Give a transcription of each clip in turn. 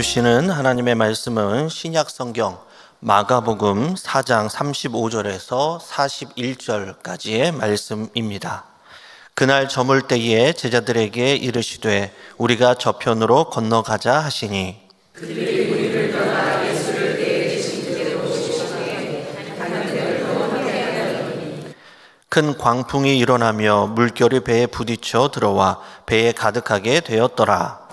주시는 하나님의 말씀은 신약 성경 마가복음 4장 35절에서 41절까지의 말씀입니다. 그날 저물 때에 제자들에게 이르시되 우리가 저편으로 건너가자 하시니 그들이 우리를 떠나 예수를 때에 계신 그대로 오시셨으니 가는 데로 함께하더니 큰 광풍이 일어나며 물결이 배에 부딪혀 들어와 배에 가득하게 되었더라.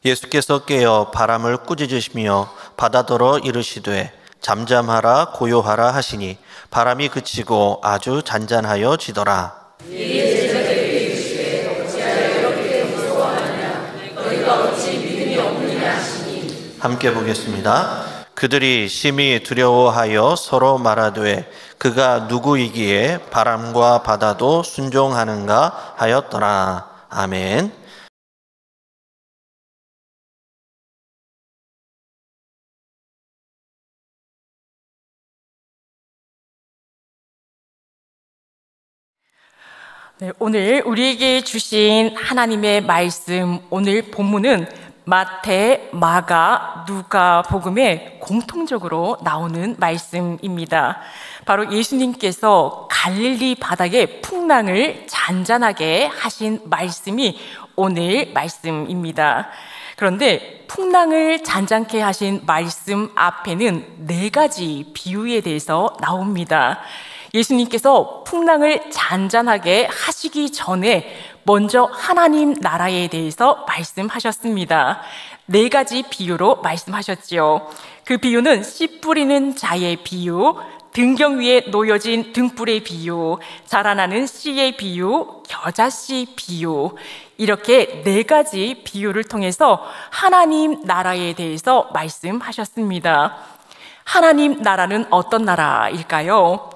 예수께서 깨어 바람을 꾸짖으시며 바다더러 이르시되 잠잠하라 고요하라 하시니 바람이 그치고 아주 잔잔하여 지더라. 함께 보겠습니다. 그들이 심히 두려워하여 서로 말하되 그가 누구이기에 바람과 바다도 순종하는가 하였더라. 아멘. 네, 오늘 우리에게 주신 하나님의 말씀, 오늘 본문은 마태, 마가, 누가 복음에 공통적으로 나오는 말씀입니다. 바로 예수님께서 갈릴리 바다의 풍랑을 잔잔하게 하신 말씀이 오늘 말씀입니다. 그런데 풍랑을 잔잔케 하신 말씀 앞에는 4가지 비유에 대해서 나옵니다. 예수님께서 풍랑을 잔잔하게 하시기 전에 먼저 하나님 나라에 대해서 말씀하셨습니다. 4가지 비유로 말씀하셨지요. 그 비유는 씨 뿌리는 자의 비유, 등경 위에 놓여진 등불의 비유, 자라나는 씨의 비유, 겨자씨 비유, 이렇게 4가지 비유를 통해서 하나님 나라에 대해서 말씀하셨습니다. 하나님 나라는 어떤 나라일까요?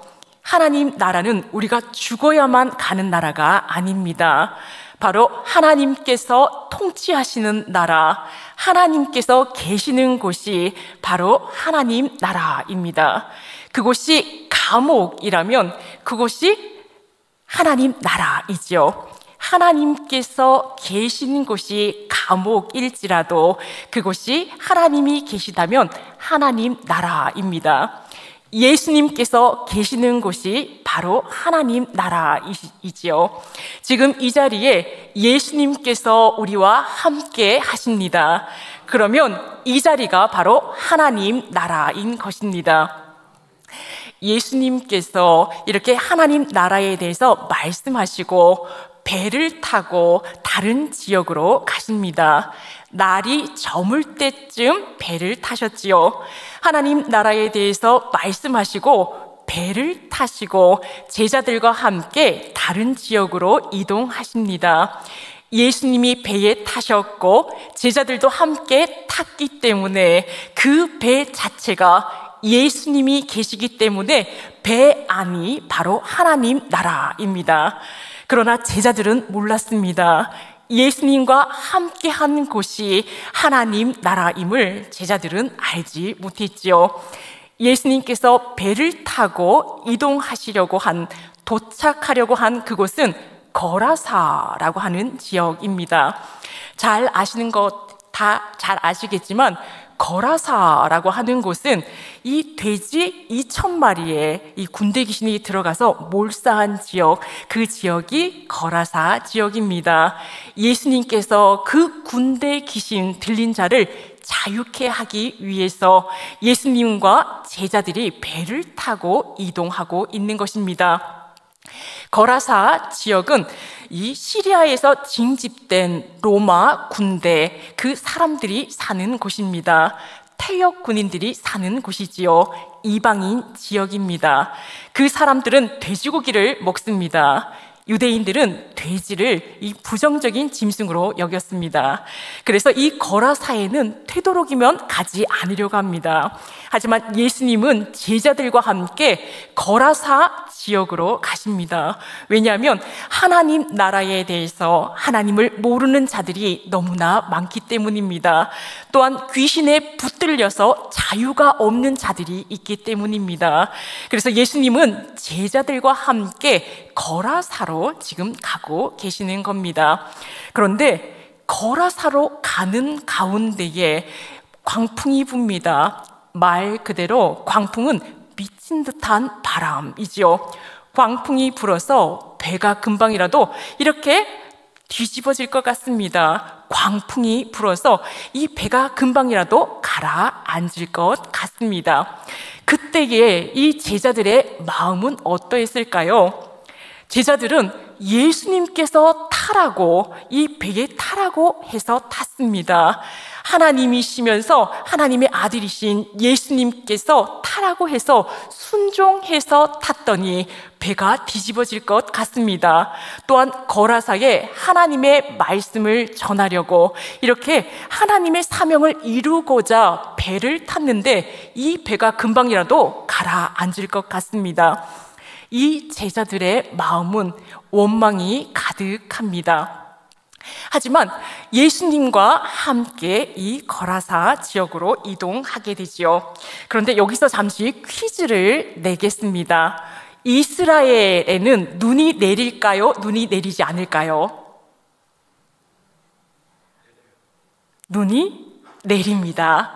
하나님 나라는 우리가 죽어야만 가는 나라가 아닙니다. 바로 하나님께서 통치하시는 나라, 하나님께서 계시는 곳이 바로 하나님 나라입니다. 그곳이 감옥이라면 그곳이 하나님 나라이죠. 하나님께서 계시는 곳이 감옥일지라도 그곳이 하나님이 계시다면 하나님 나라입니다. 예수님께서 계시는 곳이 바로 하나님 나라이지요. 지금 이 자리에 예수님께서 우리와 함께 하십니다. 그러면 이 자리가 바로 하나님 나라인 것입니다. 예수님께서 이렇게 하나님 나라에 대해서 말씀하시고 배를 타고 다른 지역으로 가십니다. 날이 저물 때쯤 배를 타셨지요. 하나님 나라에 대해서 말씀하시고 배를 타시고 제자들과 함께 다른 지역으로 이동하십니다. 예수님이 배에 타셨고 제자들도 함께 탔기 때문에 그 배 자체가 예수님이 계시기 때문에 배 안이 바로 하나님 나라입니다. 그러나 제자들은 몰랐습니다. 예수님과 함께한 곳이 하나님 나라임을 제자들은 알지 못했지요. 예수님께서 배를 타고 도착하려고 한 그곳은 거라사라고 하는 지역입니다. 잘 아시는 것 다 잘 아시겠지만 거라사라고 하는 곳은 이 돼지 2,000마리의 이 군대 귀신이 들어가서 몰사한 지역, 그 지역이 거라사 지역입니다. 예수님께서 그 군대 귀신 들린 자를 자유케 하기 위해서 예수님과 제자들이 배를 타고 이동하고 있는 것입니다. 거라사 지역은 이 시리아에서 징집된 로마 군대, 그 사람들이 사는 곳입니다. 퇴역 군인들이 사는 곳이지요. 이방인 지역입니다. 그 사람들은 돼지고기를 먹습니다. 유대인들은 돼지를 이 부정적인 짐승으로 여겼습니다. 그래서 이 거라사에는 되도록이면 가지 않으려고 합니다. 하지만 예수님은 제자들과 함께 거라사 지역으로 가십니다. 왜냐하면 하나님 나라에 대해서 하나님을 모르는 자들이 너무나 많기 때문입니다. 또한 귀신에 붙들려서 자유가 없는 자들이 있기 때문입니다. 그래서 예수님은 제자들과 함께 거라사로 지금 가고 계시는 겁니다. 그런데 거라사로 가는 가운데에 광풍이 붑니다. 말 그대로 광풍은 미친 듯한 바람이지요. 광풍이 불어서 배가 금방이라도 이렇게 뒤집어질 것 같습니다. 광풍이 불어서 이 배가 금방이라도 가라앉을 것 같습니다. 그때에 이 제자들의 마음은 어떠했을까요? 제자들은 예수님께서 타라고, 이 배에 타라고 해서 탔습니다. 하나님이시면서 하나님의 아들이신 예수님께서 타라고 해서 순종해서 탔더니 배가 뒤집어질 것 같습니다. 또한 거라사에 하나님의 말씀을 전하려고 이렇게 하나님의 사명을 이루고자 배를 탔는데 이 배가 금방이라도 가라앉을 것 같습니다. 이 제자들의 마음은 원망이 가득합니다. 하지만 예수님과 함께 이 거라사 지역으로 이동하게 되지요. 그런데 여기서 잠시 퀴즈를 내겠습니다. 이스라엘에는 눈이 내릴까요? 눈이 내리지 않을까요? 눈이 내립니다.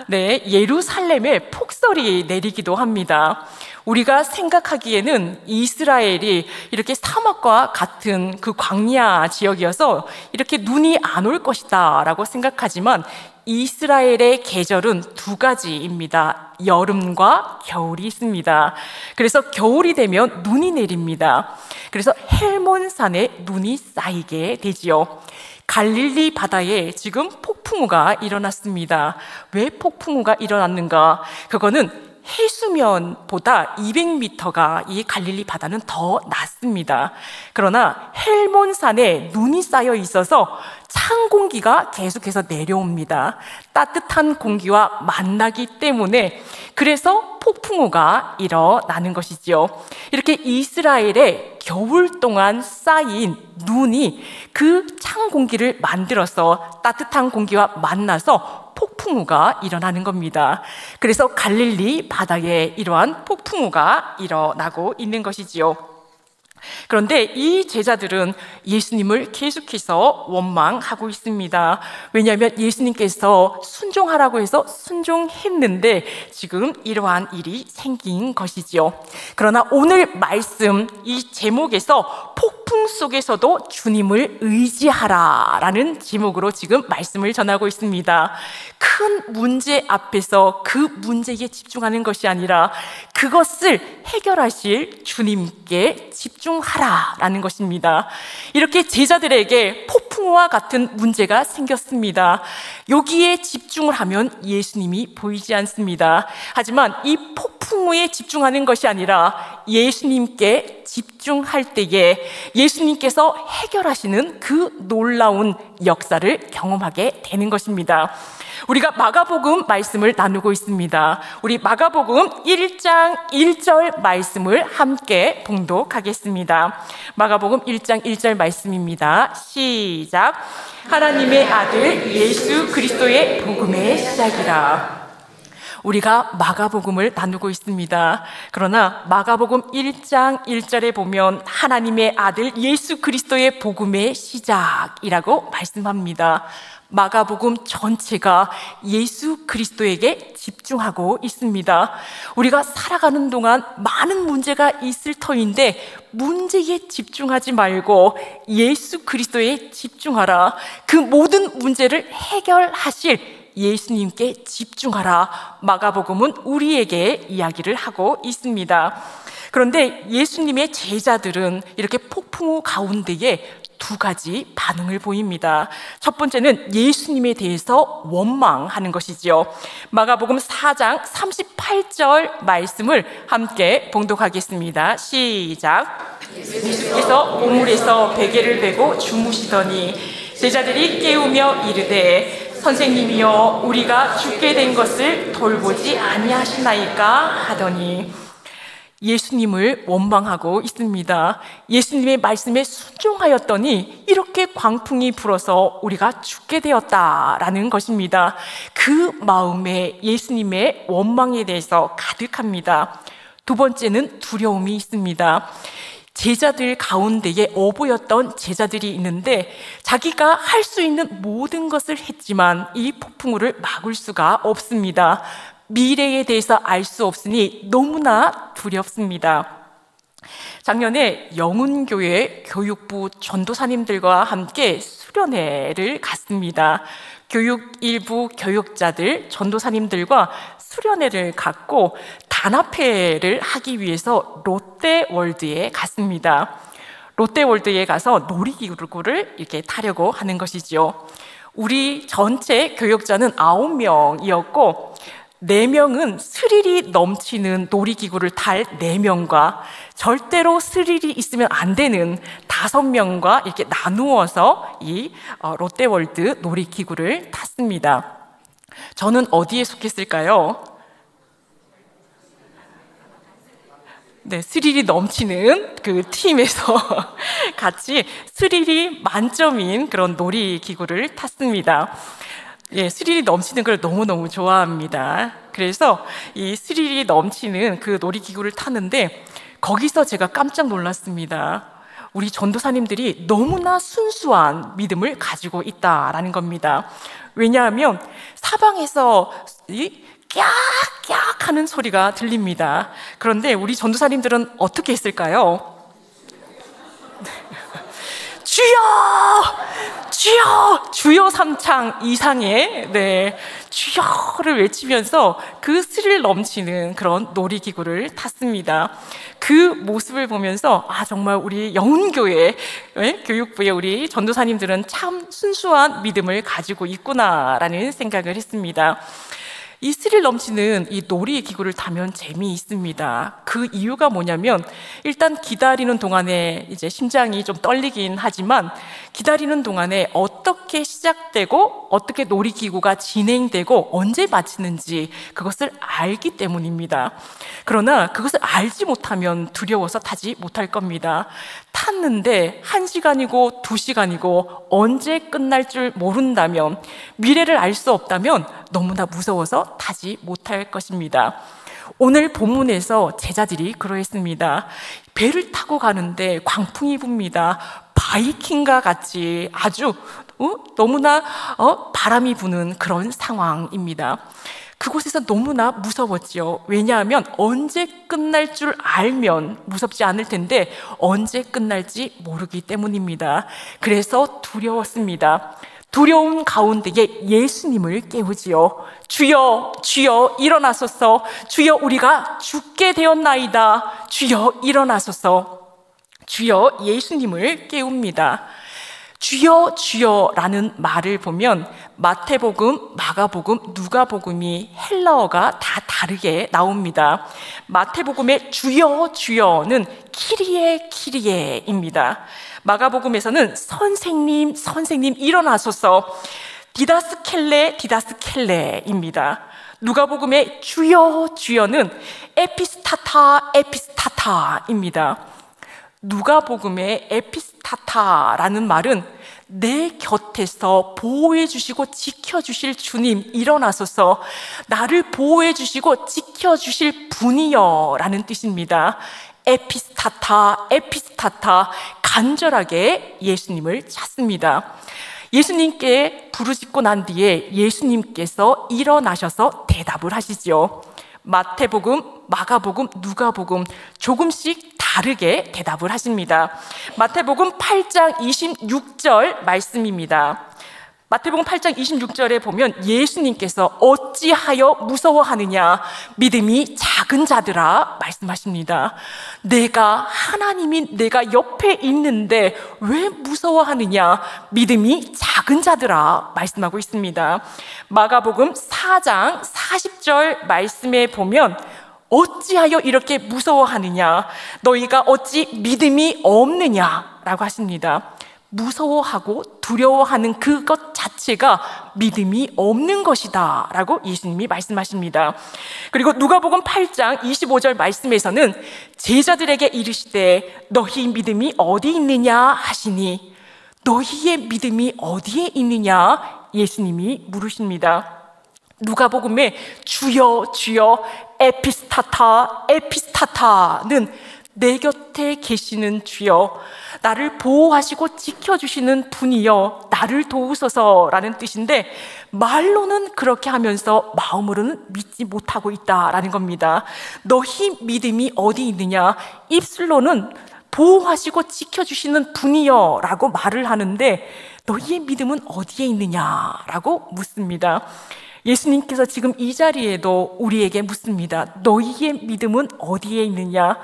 네, 예루살렘에 폭설이 내리기도 합니다. 우리가 생각하기에는 이스라엘이 이렇게 사막과 같은 그 광야 지역이어서 이렇게 눈이 안 올 것이다 라고 생각하지만 이스라엘의 계절은 두 가지입니다. 여름과 겨울이 있습니다. 그래서 겨울이 되면 눈이 내립니다. 그래서 헬몬산에 눈이 쌓이게 되지요. 갈릴리 바다에 지금 폭풍우가 일어났습니다. 왜 폭풍우가 일어났는가? 그거는 해수면보다 200m가 이 갈릴리 바다는 더 낮습니다. 그러나 헬몬산에 눈이 쌓여 있어서 찬 공기가 계속해서 내려옵니다. 따뜻한 공기와 만나기 때문에 그래서 폭풍우가 일어나는 것이지요. 이렇게 이스라엘에 겨울 동안 쌓인 눈이 그 찬 공기를 만들어서 따뜻한 공기와 만나서 폭풍우가 일어나는 겁니다. 그래서 갈릴리 바다에 이러한 폭풍우가 일어나고 있는 것이지요. 그런데 이 제자들은 예수님을 계속해서 원망하고 있습니다. 왜냐하면 예수님께서 순종하라고 해서 순종했는데 지금 이러한 일이 생긴 것이지요. 그러나 오늘 말씀 이 제목에서 폭풍 속에서도 주님을 의지하라 라는 제목으로 지금 말씀을 전하고 있습니다. 큰 문제 앞에서 그 문제에 집중하는 것이 아니라 그것을 해결하실 주님께 집중하라라는 것입니다. 이렇게 제자들에게 폭풍우와 같은 문제가 생겼습니다. 여기에 집중을 하면 예수님이 보이지 않습니다. 하지만 이 폭풍우에 집중하는 것이 아니라 예수님께 집중할 때에 예수님께서 해결하시는 그 놀라운 역사를 경험하게 되는 것입니다. 우리가 마가복음 말씀을 나누고 있습니다. 우리 마가복음 1장 1절 말씀을 함께 봉독하겠습니다. 마가복음 1장 1절 말씀입니다. 시작. 하나님의 아들 예수 그리스도의 복음의 시작이라. 우리가 마가복음을 나누고 있습니다. 그러나 마가복음 1장 1절에 보면 하나님의 아들 예수 그리스도의 복음의 시작이라고 말씀합니다. 마가복음 전체가 예수 그리스도에게 집중하고 있습니다. 우리가 살아가는 동안 많은 문제가 있을 터인데 문제에 집중하지 말고 예수 그리스도에 집중하라. 그 모든 문제를 해결하실 예수님께 집중하라. 마가복음은 우리에게 이야기를 하고 있습니다. 그런데 예수님의 제자들은 이렇게 폭풍우 가운데에 두 가지 반응을 보입니다. 첫 번째는 예수님에 대해서 원망하는 것이지요. 마가복음 4장 38절 말씀을 함께 봉독하겠습니다. 시작. 예수께서 오물에서 베개를 베고 주무시더니 제자들이 깨우며 이르되 선생님이여 우리가 죽게 된 것을 돌보지 아니하시나이까 하더니 예수님을 원망하고 있습니다. 예수님의 말씀에 순종하였더니 이렇게 광풍이 불어서 우리가 죽게 되었다라는 것입니다. 그 마음에 예수님의 원망에 대해서 가득합니다. 두 번째는 두려움이 있습니다. 제자들 가운데에 어보였던 제자들이 있는데 자기가 할 수 있는 모든 것을 했지만 이 폭풍우를 막을 수가 없습니다. 미래에 대해서 알 수 없으니 너무나 두렵습니다. 작년에 영훈교회 교육부 전도사님들과 함께 수련회를 갔습니다. 교육1부 교육자들 전도사님들과 수련회를 갔고 단합회를 하기 위해서 롯데월드에 갔습니다. 롯데월드에 가서 놀이기구를 이렇게 타려고 하는 것이죠. 우리 전체 교육자는 9명이었고 4명은 스릴이 넘치는 놀이기구를 탈 4명과 절대로 스릴이 있으면 안 되는 5명과 이렇게 나누어서 이 롯데월드 놀이기구를 탔습니다. 저는 어디에 속했을까요? 네, 스릴이 넘치는 그 팀에서 같이 스릴이 만점인 그런 놀이기구를 탔습니다. 예, 스릴이 넘치는 걸 너무너무 좋아합니다. 그래서 이 스릴이 넘치는 그 놀이기구를 타는데 거기서 제가 깜짝 놀랐습니다. 우리 전도사님들이 너무나 순수한 믿음을 가지고 있다라는 겁니다. 왜냐하면 사방에서 깍깍 하는 소리가 들립니다. 그런데 우리 전도사님들은 어떻게 했을까요? 주여! 주여! 주여 3창 이상의 주여를 외치면서 그 스릴 넘치는 그런 놀이기구를 탔습니다. 그 모습을 보면서 정말 우리 영훈교회 교육부의 우리 전도사님들은 참 순수한 믿음을 가지고 있구나라는 생각을 했습니다. 이 스릴 넘치는 이 놀이기구를 타면 재미있습니다. 그 이유가 뭐냐면 일단 기다리는 동안에 이제 심장이 좀 떨리긴 하지만 기다리는 동안에 어떻게 시작되고 어떻게 놀이기구가 진행되고 언제 마치는지 그것을 알기 때문입니다. 그러나 그것을 알지 못하면 두려워서 타지 못할 겁니다. 탔는데 1시간이고 2시간이고 언제 끝날 줄 모른다면 미래를 알 수 없다면 너무나 무서워서 타지 못할 것입니다. 오늘 본문에서 제자들이 그러했습니다. 배를 타고 가는데 광풍이 붑니다. 바이킹과 같이 아주 너무나 바람이 부는 그런 상황입니다. 그곳에서 너무나 무서웠지요. 왜냐하면 언제 끝날 줄 알면 무섭지 않을 텐데 언제 끝날지 모르기 때문입니다. 그래서 두려웠습니다. 두려움 가운데에 예수님을 깨우지요. 주여, 주여 일어나소서. 주여 우리가 죽게 되었나이다. 주여 일어나소서. 주여 예수님을 깨웁니다. 주여 주여라는 말을 보면 마태복음, 마가복음, 누가복음이 헬라어가 다 다르게 나옵니다. 마태복음의 주여 주여는 키리에 키리에입니다. 마가복음에서는 선생님 선생님 일어나소서 디다스켈레 디다스켈레입니다. 누가복음의 주여 주여는 에피스타타 에피스타타입니다. 누가복음의 에피스타타라는 말은 내 곁에서 보호해 주시고 지켜 주실 주님 일어나소서 나를 보호해 주시고 지켜 주실 분이여 라는 뜻입니다. 에피스타타 에피스타타 간절하게 예수님을 찾습니다. 예수님께 부르짖고 난 뒤에 예수님께서 일어나셔서 대답을 하시죠. 마태복음, 마가복음, 누가복음 조금씩 다르게 대답을 하십니다. 마태복음 8장 26절 말씀입니다. 마태복음 8장 26절에 보면 예수님께서 어찌하여 무서워하느냐 믿음이 작은 자들아 말씀하십니다. 하나님이 내가 옆에 있는데 왜 무서워하느냐? 믿음이 작은 자들아 말씀하고 있습니다. 마가복음 4장 40절 말씀에 보면 어찌하여 이렇게 무서워하느냐? 너희가 어찌 믿음이 없느냐라고 하십니다. 무서워하고 두려워하는 그것 자체가 믿음이 없는 것이다 라고 예수님이 말씀하십니다. 그리고 누가복음 8장 25절 말씀에서는 제자들에게 이르시되 너희 믿음이 어디 있느냐 하시니, 너희의 믿음이 어디에 있느냐 예수님이 물으십니다. 누가복음에 주여 주여 에피스타타는 내 곁에 계시는 주여, 나를 보호하시고 지켜주시는 분이여 나를 도우소서라는 뜻인데, 말로는 그렇게 하면서 마음으로는 믿지 못하고 있다라는 겁니다. 너희 믿음이 어디 있느냐? 입술로는 보호하시고 지켜주시는 분이여 라고 말을 하는데 너희의 믿음은 어디에 있느냐라고 묻습니다. 예수님께서 지금 이 자리에도 우리에게 묻습니다. 너희의 믿음은 어디에 있느냐?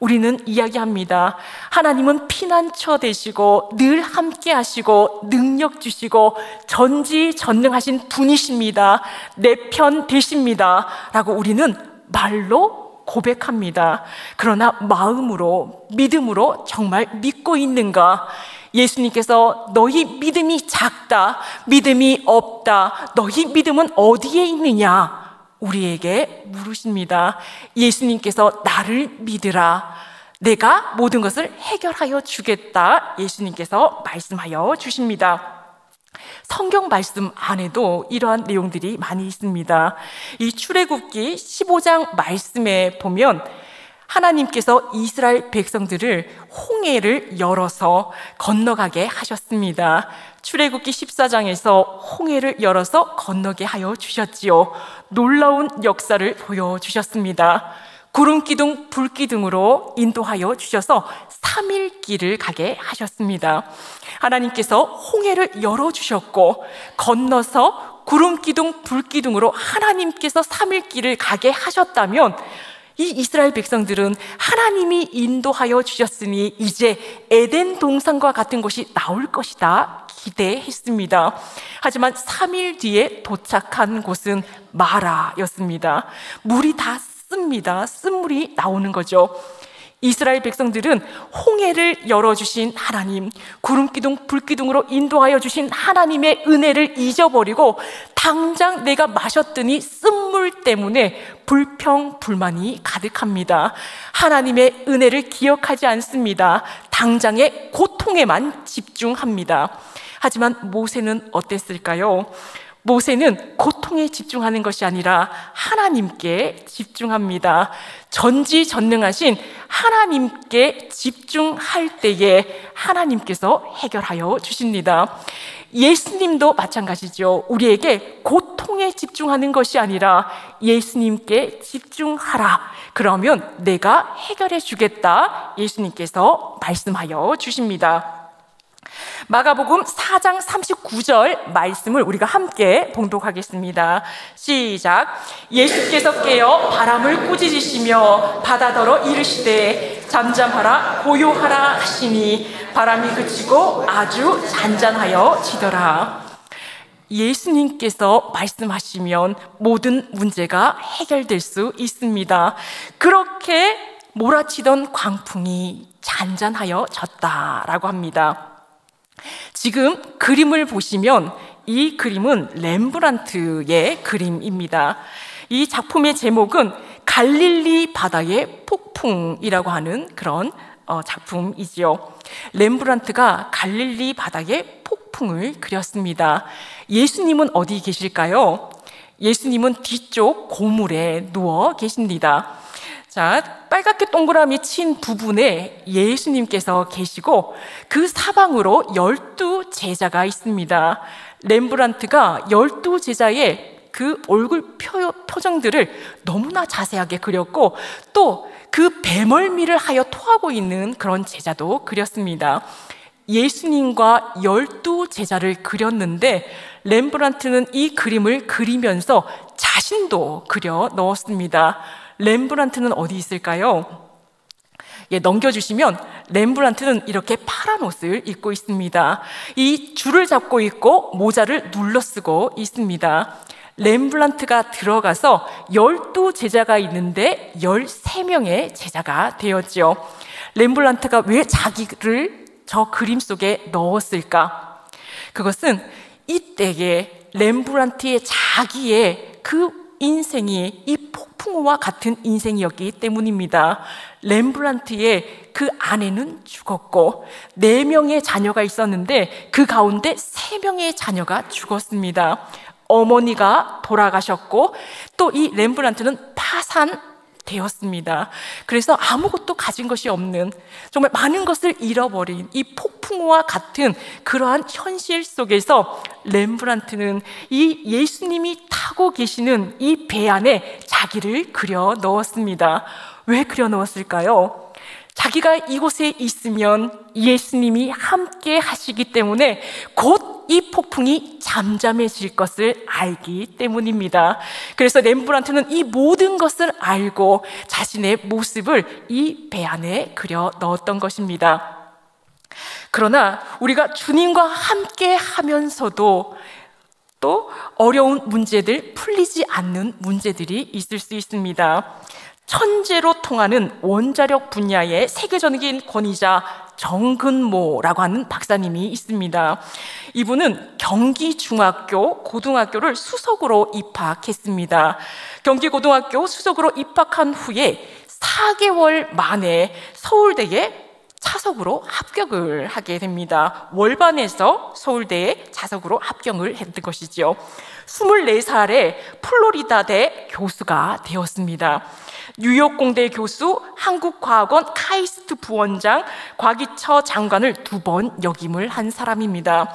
우리는 이야기합니다. 하나님은 피난처 되시고 늘 함께 하시고 능력 주시고 전지전능하신 분이십니다. 내 편 되십니다 라고 우리는 말로 고백합니다. 그러나 마음으로, 믿음으로 정말 믿고 있는가? 예수님께서 너희 믿음이 작다, 믿음이 없다, 너희 믿음은 어디에 있느냐? 우리에게 물으십니다. 예수님께서 나를 믿으라, 내가 모든 것을 해결하여 주겠다, 예수님께서 말씀하여 주십니다. 성경 말씀 안에도 이러한 내용들이 많이 있습니다. 이 출애굽기 15장 말씀에 보면 하나님께서 이스라엘 백성들을 홍해를 열어서 건너가게 하셨습니다. 출애굽기 14장에서 홍해를 열어서 건너게 하여 주셨지요. 놀라운 역사를 보여주셨습니다. 구름 기둥, 불 기둥으로 인도하여 주셔서 3일 길을 가게 하셨습니다. 하나님께서 홍해를 열어주셨고 건너서 구름 기둥, 불 기둥으로 하나님께서 3일 길을 가게 하셨다면 이 이스라엘 백성들은 하나님이 인도하여 주셨으니 이제 에덴 동산과 같은 것이 나올 것이다 기대했습니다. 하지만 3일 뒤에 도착한 곳은 마라였습니다. 물이 다 씁니다. 쓴물이 나오는 거죠. 이스라엘 백성들은 홍해를 열어주신 하나님, 구름기둥, 불기둥으로 인도하여 주신 하나님의 은혜를 잊어버리고 당장 내가 마셨더니 쓴물 때문에 불평불만이 가득합니다. 하나님의 은혜를 기억하지 않습니다. 당장의 고통에만 집중합니다. 하지만 모세는 어땠을까요? 모세는 고통에 집중하는 것이 아니라 하나님께 집중합니다. 전지전능하신 하나님께 집중할 때에 하나님께서 해결하여 주십니다. 예수님도 마찬가지죠. 우리에게 고통에 집중하는 것이 아니라 예수님께 집중하라. 그러면 내가 해결해 주겠다. 예수님께서 말씀하여 주십니다. 마가복음 4장 39절 말씀을 우리가 함께 봉독하겠습니다. 시작. 예수께서 깨어 바람을 꾸짖으시며 바다더러 이르시되 잠잠하라 고요하라 하시니 바람이 그치고 아주 잔잔하여 지더라. 예수님께서 말씀하시면 모든 문제가 해결될 수 있습니다. 그렇게 몰아치던 광풍이 잔잔하여 졌다라고 합니다. 지금 그림을 보시면 이 그림은 렘브란트의 그림입니다. 이 작품의 제목은 갈릴리 바다의 폭풍이라고 하는 그런 작품이지요. 렘브란트가 갈릴리 바다의 폭풍을 그렸습니다. 예수님은 어디 계실까요? 예수님은 뒤쪽 고물에 누워 계십니다. 자, 빨갛게 동그라미 친 부분에 예수님께서 계시고 그 사방으로 12제자가 있습니다. 렘브란트가 12제자의 그 얼굴 표정들을 너무나 자세하게 그렸고 또 그 배멀미를 하여 토하고 있는 그런 제자도 그렸습니다. 예수님과 12제자를 그렸는데 렘브란트는 이 그림을 그리면서 자신도 그려 넣었습니다. 렘브란트는 어디 있을까요? 예, 넘겨주시면 렘브란트는 이렇게 파란 옷을 입고 있습니다. 이 줄을 잡고 있고 모자를 눌러 쓰고 있습니다. 렘브란트가 들어가서 12제자가 있는데 13명의 제자가 되었죠. 렘브란트가 왜 자기를 저 그림 속에 넣었을까? 그것은 이때에 렘브란트의 자기의 그 인생이 이 폭풍우와 같은 인생이었기 때문입니다. 렘브란트의 그 아내는 죽었고 4명의 자녀가 있었는데 그 가운데 3명의 자녀가 죽었습니다. 어머니가 돌아가셨고 또 이 렘브란트는 파산되었습니다. 그래서 아무것도 가진 것이 없는, 정말 많은 것을 잃어버린 이 폭풍우와 같은 그러한 현실 속에서 렘브란트는 이 예수님이 타고 계시는 이 배 안에 자기를 그려 넣었습니다. 왜 그려 넣었을까요? 자기가 이곳에 있으면 예수님이 함께 하시기 때문에 곧 이 폭풍이 잠잠해질 것을 알기 때문입니다. 그래서 렘브란트는 이 모든 것을 알고 자신의 모습을 이 배 안에 그려 넣었던 것입니다. 그러나 우리가 주님과 함께 하면서도 또 어려운 문제들, 풀리지 않는 문제들이 있을 수 있습니다. 천재로 통하는 원자력 분야의 세계적인 권위자 정근모라고 하는 박사님이 있습니다. 이분은 경기중학교, 고등학교를 수석으로 입학했습니다. 경기고등학교 수석으로 입학한 후에 4개월 만에 서울대에 차석으로 합격을 하게 됩니다. 월반에서 서울대에 차석으로 합격을 했던 것이죠. 24살에 플로리다대 교수가 되었습니다. 뉴욕 공대 교수, 한국과학원 카이스트 부원장, 과기처 장관을 2번 역임을 한 사람입니다.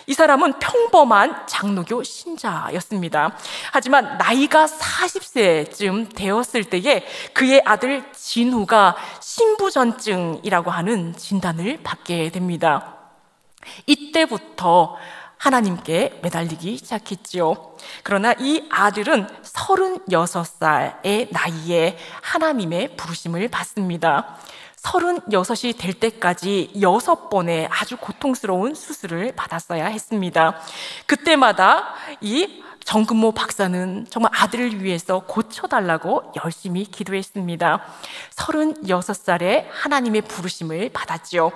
이 사람은 평범한 장로교 신자였습니다. 하지만 나이가 40세쯤 되었을 때에 그의 아들 진후가 신부전증이라고 하는 진단을 받게 됩니다. 이때부터 하나님께 매달리기 시작했죠. 그러나 이 아들은 36살의 나이에 하나님의 부르심을 받습니다. 36이 될 때까지 6번의 아주 고통스러운 수술을 받았어야 했습니다. 그때마다 이 정근모 박사는 정말 아들을 위해서 고쳐달라고 열심히 기도했습니다. 36살에 하나님의 부르심을 받았죠.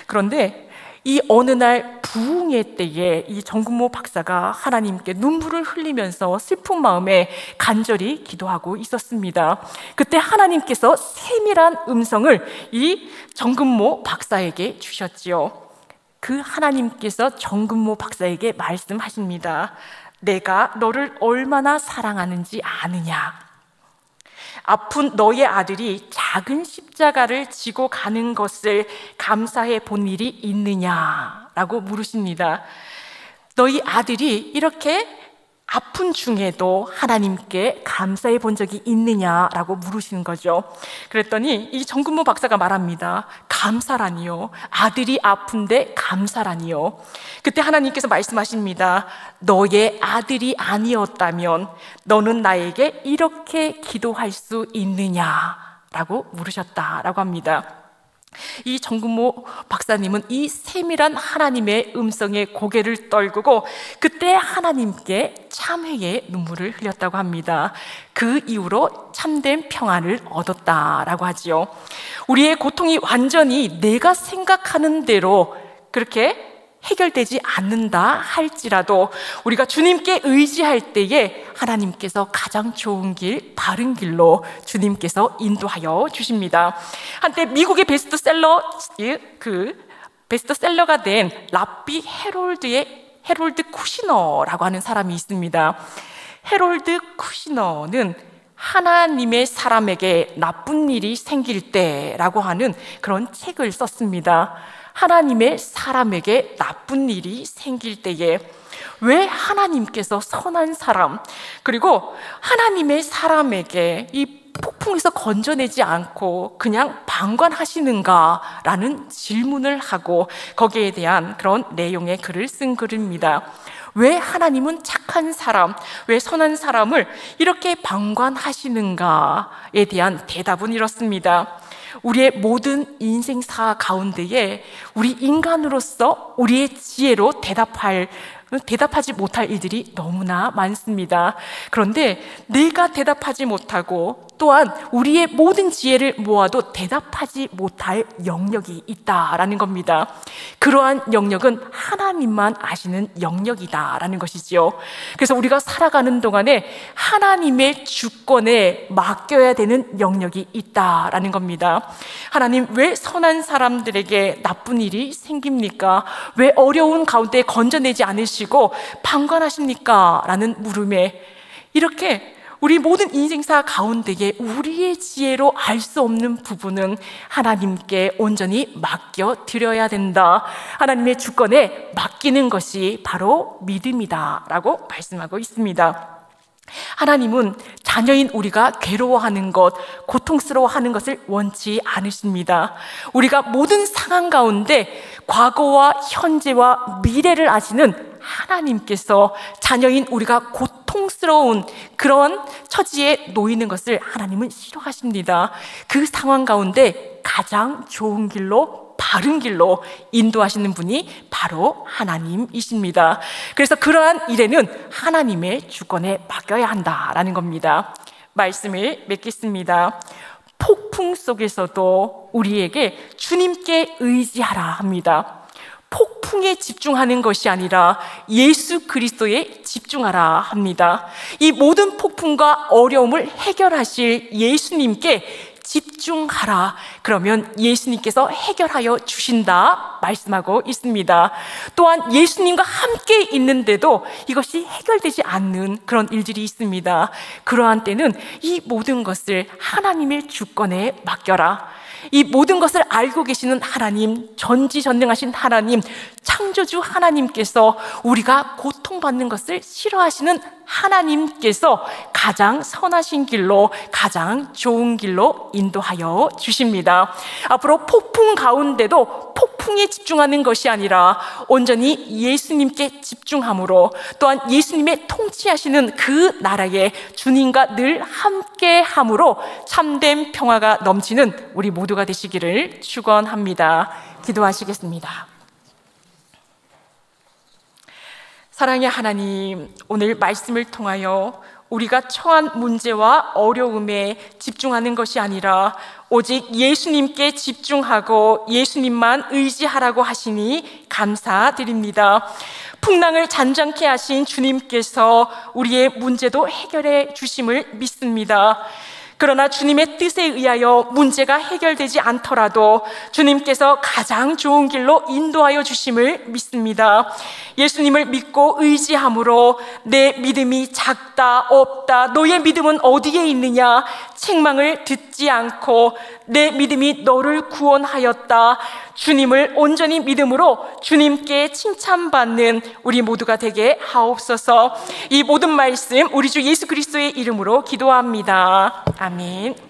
그런데 이 어느 날 부흥의 때에 이 정근모 박사가 하나님께 눈물을 흘리면서 슬픈 마음에 간절히 기도하고 있었습니다. 그때 하나님께서 세밀한 음성을 이 정근모 박사에게 주셨지요. 그 하나님께서 정근모 박사에게 말씀하십니다. 내가 너를 얼마나 사랑하는지 아느냐? 아픈 너의 아들이 작은 십자가를 지고 가는 것을 감사해 본 일이 있느냐라고 물으십니다. 너희 아들이 이렇게 아픈 중에도 하나님께 감사해 본 적이 있느냐라고 물으시는 거죠. 그랬더니 이 정근모 박사가 말합니다. 감사라니요. 아들이 아픈데 감사라니요. 그때 하나님께서 말씀하십니다. 너의 아들이 아니었다면 너는 나에게 이렇게 기도할 수 있느냐라고 물으셨다라고 합니다. 이 정근모 박사님은 이 세밀한 하나님의 음성에 고개를 떨구고 그때 하나님께 참회의 눈물을 흘렸다고 합니다. 그 이후로 참된 평안을 얻었다라고 하지요. 우리의 고통이 완전히 내가 생각하는 대로 그렇게 해결되지 않는다 할지라도 우리가 주님께 의지할 때에 하나님께서 가장 좋은 길, 바른 길로 주님께서 인도하여 주십니다. 한때 미국의 베스트셀러가 된 랍비 헤롤드 쿠시너라고 하는 사람이 있습니다. 헤롤드 쿠시너는 하나님의 사람에게 나쁜 일이 생길 때라고 하는 그런 책을 썼습니다. 하나님의 사람에게 나쁜 일이 생길 때에 왜 하나님께서 선한 사람 그리고 하나님의 사람에게 이 폭풍에서 건져내지 않고 그냥 방관하시는가라는 질문을 하고 거기에 대한 그런 내용의 글을 쓴 글입니다. 왜 하나님은 착한 사람, 왜 선한 사람을 이렇게 방관하시는가에 대한 대답은 이렇습니다. 우리의 모든 인생사 가운데에 우리 인간으로서 우리의 지혜로 대답하지 못할 일들이 너무나 많습니다. 그런데 내가 대답하지 못하고 또한 우리의 모든 지혜를 모아도 대답하지 못할 영역이 있다라는 겁니다. 그러한 영역은 하나님만 아시는 영역이다라는 것이지요. 그래서 우리가 살아가는 동안에 하나님의 주권에 맡겨야 되는 영역이 있다라는 겁니다. 하나님, 왜 선한 사람들에게 나쁜 일이 생깁니까? 왜 어려운 가운데 건져내지 않으시고 방관하십니까? 라는 물음에 이렇게 우리 모든 인생사 가운데에 우리의 지혜로 알 수 없는 부분은 하나님께 온전히 맡겨드려야 된다. 하나님의 주권에 맡기는 것이 바로 믿음이다 라고 말씀하고 있습니다. 하나님은 자녀인 우리가 괴로워하는 것, 고통스러워하는 것을 원치 않으십니다. 우리가 모든 상황 가운데 과거와 현재와 미래를 아시는 하나님께서 자녀인 우리가 고통스러운 그런 처지에 놓이는 것을 하나님은 싫어하십니다. 그 상황 가운데 가장 좋은 길로, 바른 길로 인도하시는 분이 바로 하나님이십니다. 그래서 그러한 일에는 하나님의 주권에 맡겨야 한다라는 겁니다. 말씀을 맺겠습니다. 폭풍 속에서도 우리에게 주님께 의지하라 합니다. 폭풍에 집중하는 것이 아니라 예수 그리스도에 집중하라 합니다. 이 모든 폭풍과 어려움을 해결하실 예수님께 집중하라. 그러면 예수님께서 해결하여 주신다 말씀하고 있습니다. 또한 예수님과 함께 있는데도 이것이 해결되지 않는 그런 일들이 있습니다. 그러한 때는 이 모든 것을 하나님의 주권에 맡겨라. 이 모든 것을 알고 계시는 하나님, 전지전능하신 하나님, 창조주 하나님께서 우리가 고통받는 것을 싫어하시는 하나님께서 가장 선하신 길로, 가장 좋은 길로 인도하여 주십니다. 앞으로 폭풍 가운데도 폭풍에 집중하는 것이 아니라 온전히 예수님께 집중함으로, 또한 예수님의 통치하시는 그 나라에 주님과 늘 함께함으로 참된 평화가 넘치는 우리 모두가 되시기를 축원합니다. 기도하시겠습니다. 사랑의 하나님, 오늘 말씀을 통하여 우리가 처한 문제와 어려움에 집중하는 것이 아니라 오직 예수님께 집중하고 예수님만 의지하라고 하시니 감사드립니다. 풍랑을 잔잔케 하신 주님께서 우리의 문제도 해결해 주심을 믿습니다. 그러나 주님의 뜻에 의하여 문제가 해결되지 않더라도 주님께서 가장 좋은 길로 인도하여 주심을 믿습니다. 예수님을 믿고 의지함으로 내 믿음이 작다, 없다, 너의 믿음은 어디에 있느냐 책망을 듣지 않고 내 믿음이 너를 구원하였다, 주님을 온전히 믿음으로 주님께 칭찬받는 우리 모두가 되게 하옵소서. 이 모든 말씀 우리 주 예수 그리스도의 이름으로 기도합니다. 아멘.